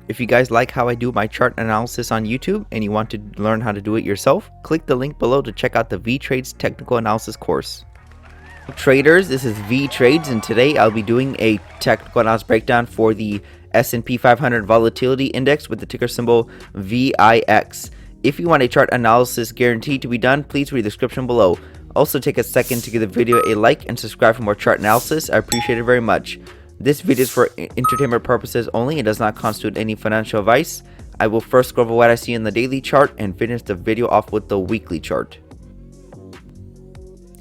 If you guys like how I do my chart analysis on YouTube and you want to learn how to do it yourself, click the link below to check out the Vee Trades technical analysis course. Traders, this is Vee Trades, and today I'll be doing a technical analysis breakdown for the S&P 500 Volatility Index with the ticker symbol VIX. If you want a chart analysis guaranteed to be done, please read the description below. Also, take a second to give the video a like and subscribe for more chart analysis. I appreciate it very much. This video is for entertainment purposes only and does not constitute any financial advice. I will first go over what I see in the daily chart and finish the video off with the weekly chart.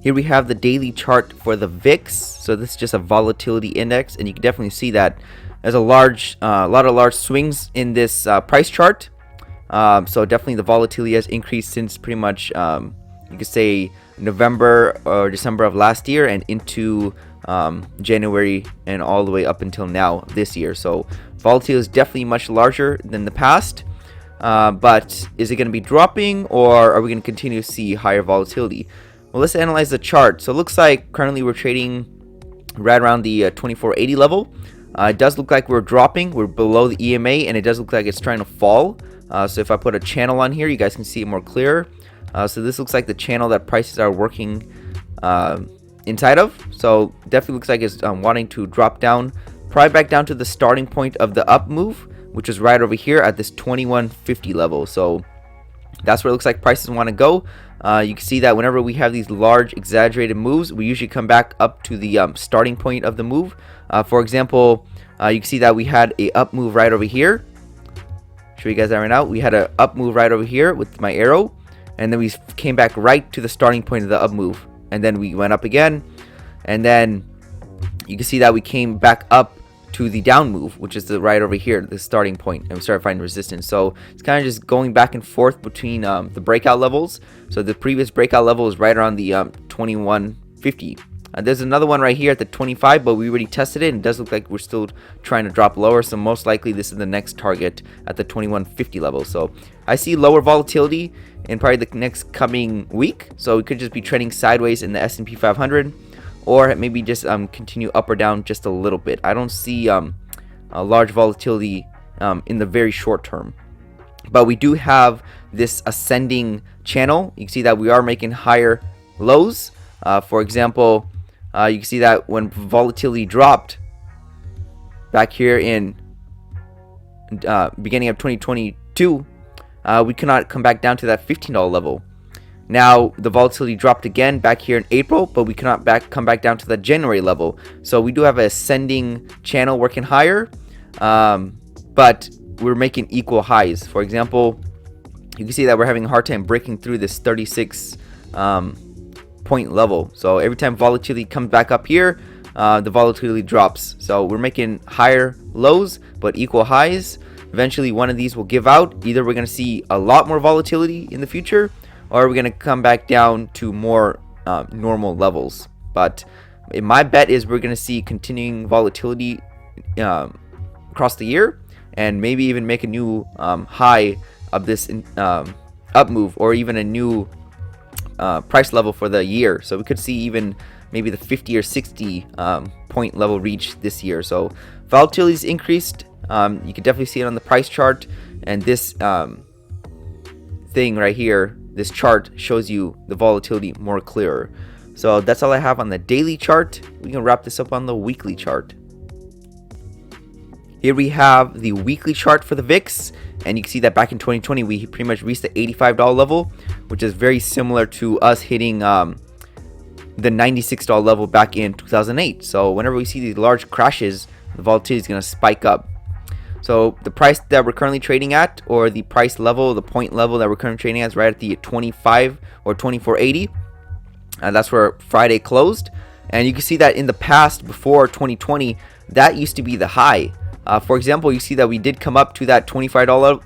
Here we have the daily chart for the VIX. So this is just a volatility index, and you can definitely see that there's a lot of large swings in this price chart. So definitely the volatility has increased since pretty much you could say November or December of last year and into January and all the way up until now this year. So volatility is definitely much larger than the past. But is it going to be dropping, or are we going to continue to see higher volatility? Well, let's analyze the chart. So it looks like currently we're trading right around the 2480 level. It does look like we're dropping. We're below the EMA, and it does look like it's trying to fall. So if I put a channel on here, you guys can see it more clear. So this looks like the channel that prices are working inside of. So definitely looks like it's wanting to drop down, probably back down to the starting point of the up move, which is right over here at this 2150 level. So that's where it looks like prices want to go. You can see that whenever we have these large exaggerated moves, we usually come back up to the starting point of the move. For example, you can see that we had a up move right over here. Show you guys that right now. We had a up move right over here with my arrow, and then we came back right to the starting point of the up move, and then we went up again, and then you can see that we came back up to the down move, which is the right over here, the starting point, and we started finding resistance. So it's kind of just going back and forth between the breakout levels. So the previous breakout level is right around the 2150. There's another one right here at the 25, but we already tested it, and it does look like we're still trying to drop lower. So most likely this is the next target at the 2150 level. So I see lower volatility in probably the next coming week. So we could just be trending sideways in the S&P 500. Or maybe just continue up or down just a little bit. I don't see a large volatility in the very short term. But we do have this ascending channel. You can see that we are making higher lows. For example, you can see that when volatility dropped back here in beginning of 2022, we could not come back down to that $15 level. Now the volatility dropped again back here in April, but we cannot come back down to the January level. So we do have an ascending channel working higher, but we're making equal highs. For example, you can see that we're having a hard time breaking through this 36 point level. So every time volatility comes back up here, the volatility drops. So we're making higher lows but equal highs. Eventually one of these will give out. Either we're going to see a lot more volatility in the future, or we're going to come back down to more normal levels. But my bet is we're going to see continuing volatility across the year, and maybe even make a new high of this up move, or even a new price level for the year. So we could see even maybe the 50 or 60 point level reach this year. So volatility is increased. You can definitely see it on the price chart, and this thing right here, this chart shows you the volatility more clearer. So that's all I have on the daily chart. We can wrap this up on the weekly chart. Here we have the weekly chart for the VIX, and you can see that back in 2020 we pretty much reached the $85 level, which is very similar to us hitting the $96 level back in 2008. So whenever we see these large crashes, the volatility is going to spike up. So the price that we're currently trading at, or the price level, the point level that we're currently trading at, is right at the 25 or 2480. That's where Friday closed. And you can see that in the past, before 2020, that used to be the high. For example, you see that we did come up to that $25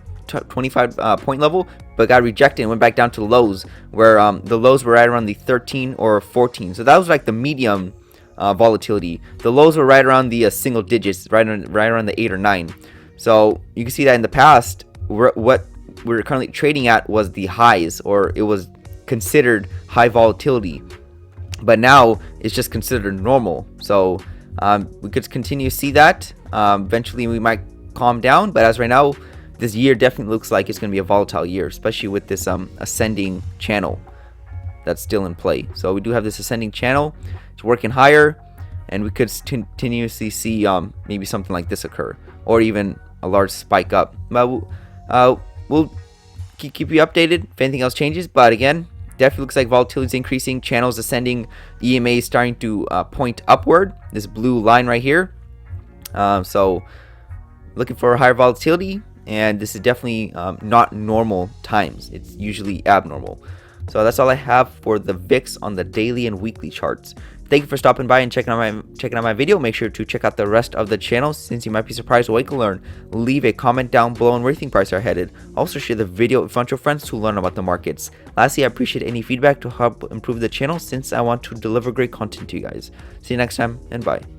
point level, but got rejected and went back down to lows, where the lows were right around the 13 or 14. So that was like the medium volatility. The lows were right around the single digits, right around the 8 or 9. So you can see that in the past, what we're currently trading at was the highs, or it was considered high volatility. But now it's just considered normal. So we could continue to see that. Eventually we might calm down. But as right now, this year definitely looks like it's going to be a volatile year, especially with this ascending channel that's still in play. So we do have this ascending channel. It's working higher, and we could continuously see maybe something like this occur, or even a large spike up. But we'll keep you updated if anything else changes. But again, definitely looks like volatility is increasing, channels ascending, EMA is starting to point upward, this blue line right here. So looking for higher volatility, and this is definitely not normal times. It's usually abnormal. So that's all I have for the VIX on the daily and weekly charts. Thank you for stopping by and checking out my video. Make sure to check out the rest of the channel, since you might be surprised what you can learn. Leave a comment down below on where you think prices are headed. Also share the video with your friends to learn about the markets. Lastly, I appreciate any feedback to help improve the channel, since I want to deliver great content to you guys. See you next time, and bye.